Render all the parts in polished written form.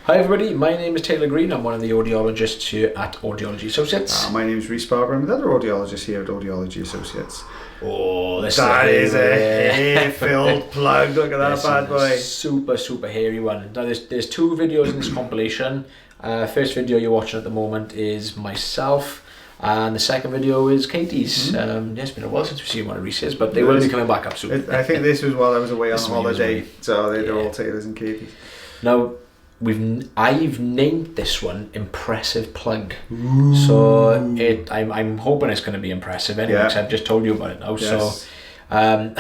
Hi everybody, my name is Taylor Green. I'm one of the audiologists here at Audiology Associates. My name is Rhys. I'm another audiologist here at Audiology Associates. Oh, That is a hair-filled plug. Look at that bad boy. Super hairy one. Now there's two videos in this compilation. First video you're watching at the moment is myself, and the second video is Katie's. It's been a while since we've seen one of Rhys's, but they will be coming back up soon. I think this was while I was away on holiday, so they're all Taylor's and Katie's. Now, I've named this one Impressive Plug. Ooh. So I'm hoping it's going to be impressive anyway, because I've just told you about it now. Yes. So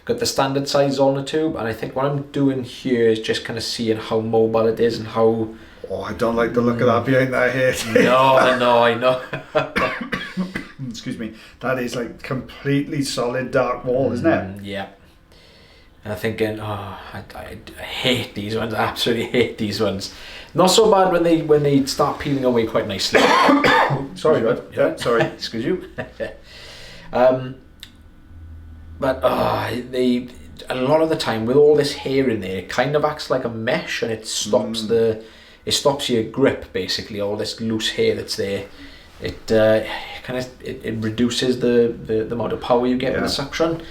got the standard size on the tube, and I think what I'm doing here is just kind of seeing how mobile it is and how... Oh, I don't like the look of that behind that hair. No, I know. Excuse me. That is like completely solid dark wall, isn't it? Yeah. And I'm thinking, I hate these ones. I absolutely hate these ones. Not so bad when they start peeling away quite nicely. Sorry, bud. Yeah, sorry. Excuse you. But a lot of the time with all this hair in there, it kind of acts like a mesh, and it stops stops your grip basically. All this loose hair that's there, it reduces the amount of power you get with the suction.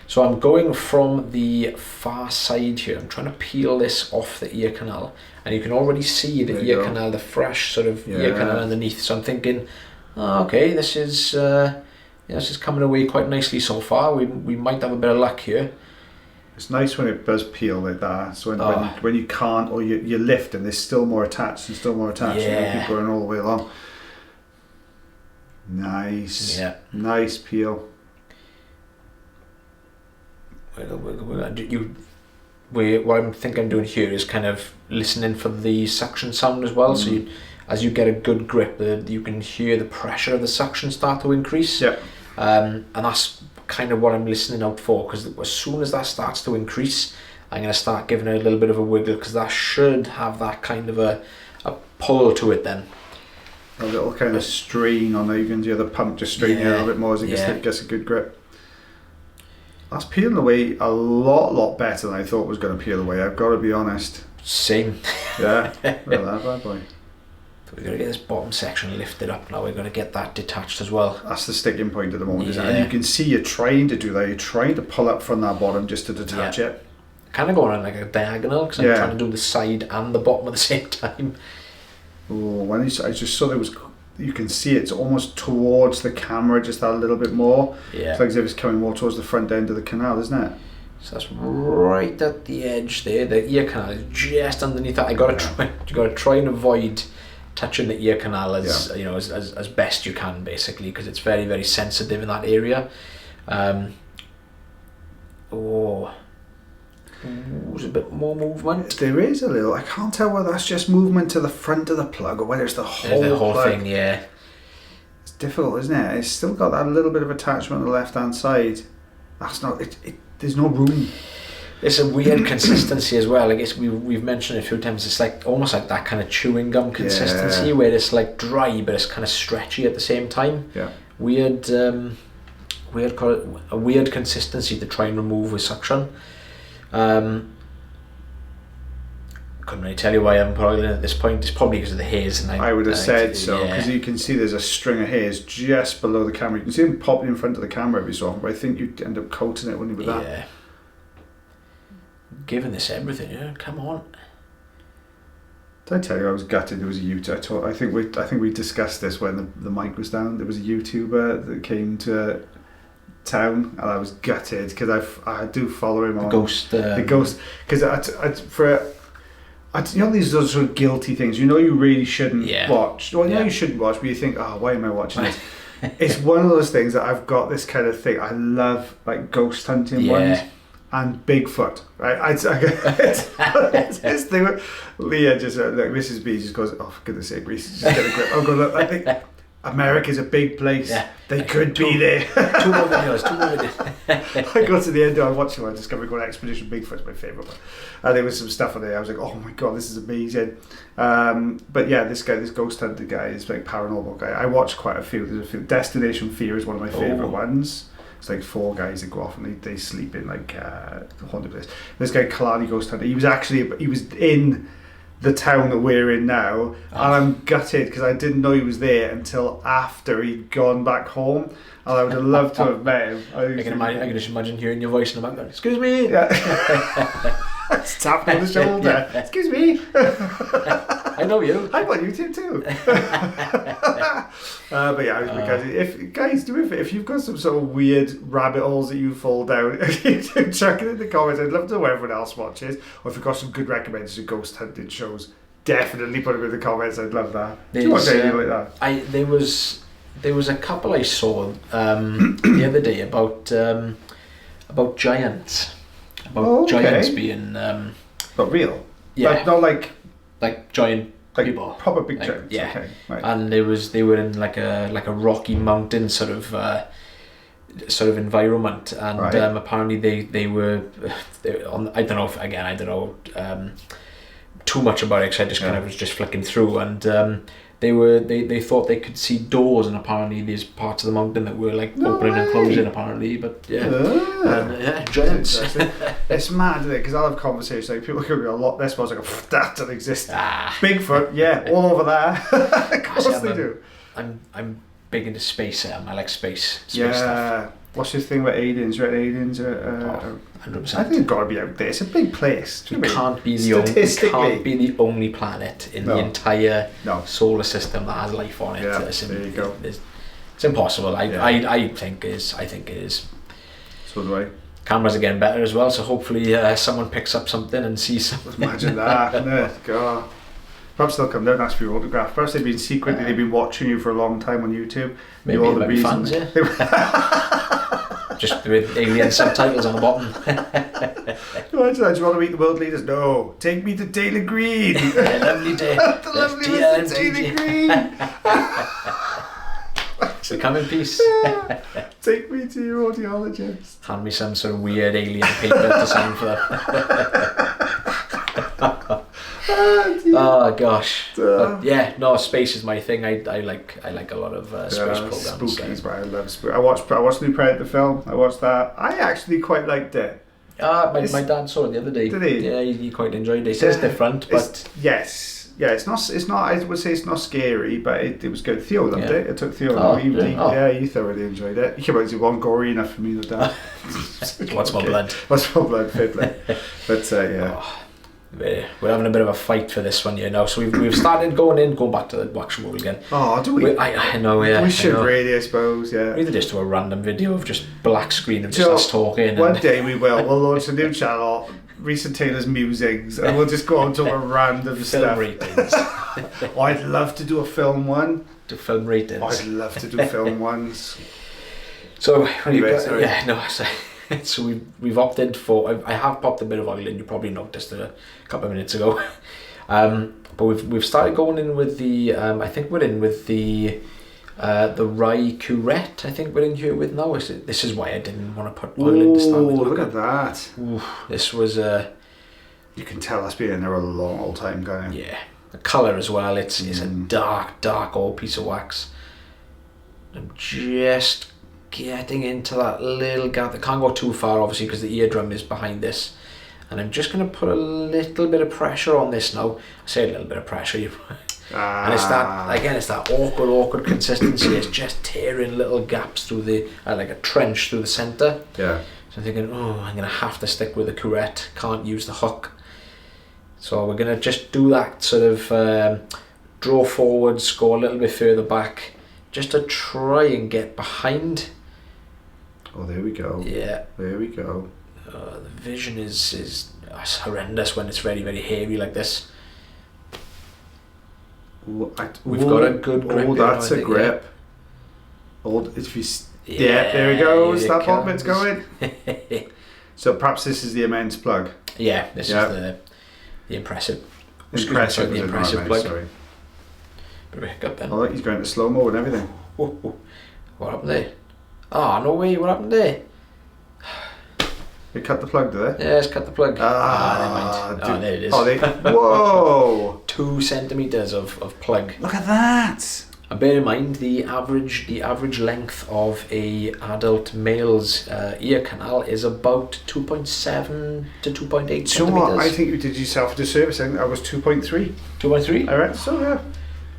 So I'm going from the far side here. I'm trying to peel this off the ear canal, and you can already see the ear canal, the fresh sort of ear canal underneath. So I'm thinking, okay, this is coming away quite nicely so far. We might have a bit of luck here. It's nice when it does peel like that. So when you can't, or you lift and there's still more attached and still more attached, and you keep going all the way along. Nice, nice peel. What I'm thinking I'm doing here is kind of listening for the suction sound as well. So as you get a good grip, you can hear the pressure of the suction start to increase. And that's kind of what I'm listening out for, because as soon as that starts to increase, I'm going to start giving it a little bit of a wiggle, because that should have that kind of a pull to it then. A little kind of strain on there. You can do the pump just straining a little bit more as it gets a good grip. That's peeling away a lot better than I thought it was going to peel away. I've got to be honest. Same. Yeah. Look at that bad boy. So we've got to get this bottom section lifted up now. We've got to get that detached as well. That's the sticking point at the moment, isn't it? And you can see you're trying to do that. You're trying to pull up from that bottom just to detach it. Kind of going on like a diagonal, because I'm trying to do the side and the bottom at the same time. Oh, I just saw there was... You can see it's almost towards the camera, just that little bit more. Yeah. It's like as if it's coming more towards the front end of the canal, isn't it? So that's right at the edge there. The ear canal is just underneath that. You got to try and avoid touching the ear canal as best you can, basically, because it's very sensitive in that area. There's a bit more movement. There is a little. I can't tell whether that's just movement to the front of the plug or whether it's the whole plug. Thing. Yeah, it's difficult, isn't it? It's still got that little bit of attachment on the left hand side. That's not. There's no room. It's a weird consistency as well. I guess we've mentioned it a few times. It's like almost like that kind of chewing gum consistency, where it's like dry but it's kind of stretchy at the same time. Yeah. Weird consistency to try and remove with suction. Couldn't really tell you why I'm probably at this point. It's probably because of the hairs. And I would have said so, because you can see there's a string of hairs just below the camera. You can see them popping in front of the camera every so often, but I think you'd end up coating it, wouldn't you, with that? Yeah. Giving this everything, come on. Did I tell you I was gutted there was a YouTuber? I think we discussed this when the mic was down. There was a YouTuber that came to town, and I was gutted because I do follow him on the ghost, because you know, these are sort of guilty things you really shouldn't watch. Well, you shouldn't watch, but you think, why am I watching this? It's one of those things that I've got this kind of thing. I love like ghost hunting ones and Bigfoot, right? It's this thing. Leah just Mrs. B just goes, oh, for goodness sake, Rhys, just get a grip. I'm going, look, I think America's a big place. Yeah. They could be there. Two more videos. I got to the end, I watched one, discovered going Expedition Bigfoot's my favourite one. And there was some stuff on there. I was like, oh my god, this is amazing. But yeah, this ghost hunter guy is like paranormal guy. I watched quite a few. There's a few. Destination Fear is one of my favourite ones. It's like 4 guys that go off and they sleep in like haunted place. This guy Kalani Ghost Hunter, he was in the town that we're in now, and I'm gutted because I didn't know he was there until after he'd gone back home, and I would have loved to have met him. I can just imagine hearing your voice in the background. Excuse me. Yeah. It's tapping on the shoulder. Yeah. Excuse me. I know you. I'm on YouTube too. But yeah, if you've got some sort of weird rabbit holes that you fall down, chuck it in the comments. I'd love to know what everyone else watches, or if you've got some good recommendations of ghost hunting shows, definitely put them in the comments. I'd love that. Do you watch anything like that? There was a couple I saw the other day about giants. Giants being but real, yeah, not like giant people, proper big giants. Yeah, okay, right. And they were in like a Rocky Mountain sort of environment, and right. Apparently they were on. I don't know too much about it because I just kind of was just flicking through, and they thought they could see doors, and apparently there's parts of the mountain that were like opening and closing apparently, but giants. It's mad, isn't it? Because I'll have conversations like people could be a lot less, but I was like, that doesn't exist. Bigfoot, yeah, all over there. Of course they do. I'm big into space. I like space stuff. What's your thing about aliens? Right, aliens are 100%. I think it's got to be out there. It's a big place. It can't be the only planet in the entire solar system that has life on it. Yeah, there you go. It's impossible. I think it is. So do I. Cameras are getting better as well, so hopefully someone picks up something and sees something. Imagine that, isn't it? God. Perhaps they'll come down and ask for your autograph. Perhaps they've been watching you for a long time on YouTube. Maybe all the fans, just with alien subtitles on the bottom. Imagine that. Do you want to meet the world leaders? No. Take me to Taylor Green. Lovely day. The lovely Mr. Taylor Green. So come in peace. Take me to your audiologist. Hand me some sort of weird alien paper to sign for that. Oh gosh. But yeah, no, space is my thing. I like a lot of space programs. Spookies, but I love spooky. I watched the new Predator film. I watched that. I actually quite liked it. My dad saw it the other day. Did he? Yeah, he quite enjoyed it. He says different, but yes. Yeah, it's not. I would say it's not scary, but it was good. Theo loved it. It took Theo. He thoroughly enjoyed it. He came out to one gory enough for me, the dad. What's my blood? What's my blood? Fiddler. But yeah. Oh, we're having a bit of a fight for this one, now. So we've started going back to the wax roll again. Oh, do we? I know, yeah. We should really, I suppose, yeah. Either just do a random video of just black screen of just us talking. One day we will. We'll launch a new channel, Rhys and Taylor's Musings, and we'll just go on to a random stuff. Film ratings. I'd love to do a film one. Do film ratings. I'd love to do film ones. So, so we've opted for. I have popped a bit of oil in. You probably noticed it a couple of minutes ago. But we've started going in with the. I think we're in with the rye curette. I think we're in here with now. This is why I didn't want to put oil in to start with. Look at that. Ooh, this was You can tell that's been in there a long old time, can't you? Yeah. The colour as well. It's a dark old piece of wax. I'm just getting into that little gap. I can't go too far, obviously, because the eardrum is behind this. And I'm just going to put a little bit of pressure on this now. I say a little bit of pressure. And it's that awkward consistency. It's just tearing little gaps through the, like a trench through the centre. Yeah. So I'm thinking, I'm going to have to stick with the curette. Can't use the hook. So we're going to just do that sort of draw forwards, go a little bit further back, just to try and get behind. Oh, there we go. Yeah. There we go. The vision is horrendous when it's very, very hairy like this. We've got a good grip. Oh, that's a grip. There we go. That bottom bit's going. So perhaps this is the immense plug. Yeah, this is the impressive. The impressive plug. Sorry. Bit of a hiccup then. Oh, look, he's going to slow mo and everything. What happened there? Oh, no way, what happened there? They cut the plug, do they? Yeah, it's cut the plug. Never mind. There it is. Whoa! 2 centimetres of plug. Look at that! And bear in mind the average length of a adult male's ear canal is about 2.7 to 2.8 centimeters. You know what? I think you did yourself a disservice. I think I was 2.3. 2.3? I reckon so, yeah.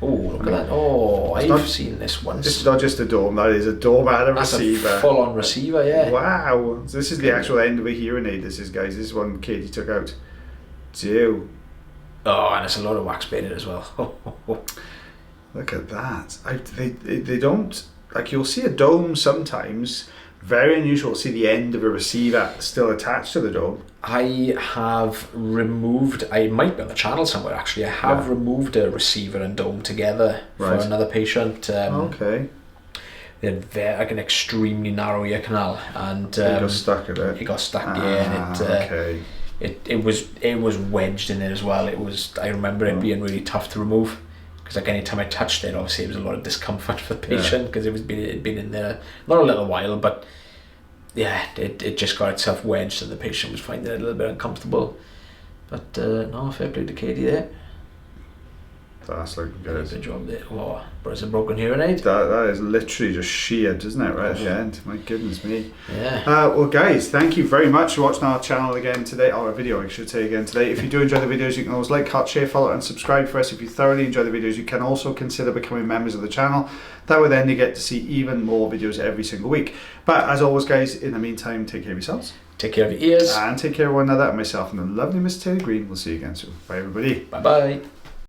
Oh, look at that. Oh, I've seen this once. This is not just a dome, that is a dome and a receiver. A full-on receiver, yeah. Wow. So this is the actual end of a hearing aid, this is, guys. This is one Katie took out. Ew. Oh, and it's a lot of wax painted as well. Look at that. They don't, like, you'll see a dome sometimes. Very unusual to see the end of a receiver still attached to the dome. I have removed, I might be on the channel somewhere actually, I have removed a receiver and dome together for another patient. Okay. They had like an extremely narrow ear canal, and he got stuck in it. He got stuck, and it was wedged in it as well. I remember it being really tough to remove, because like any time I touched it, obviously it was a lot of discomfort for the patient, because it'd been in there not a little while, but yeah, it just got itself wedged, and the patient was finding it a little bit uncomfortable. But no, fair play to Katie there. That's looking good. Good job there. Oh, but it's a broken hearing aid. That is literally just sheared, isn't it, right at the end? My goodness me. Yeah. Well, guys, thank you very much for watching our channel again today, or a video I should say again today. If you do enjoy the videos, you can always like, heart, share, follow and subscribe for us. If you thoroughly enjoy the videos, you can also consider becoming members of the channel. That way then you get to see even more videos every single week. But as always, guys, in the meantime, take care of yourselves. Take care of your ears. And take care of one another. And myself and the lovely Miss Taylor Green. We'll see you again soon. Bye, everybody. Bye-bye.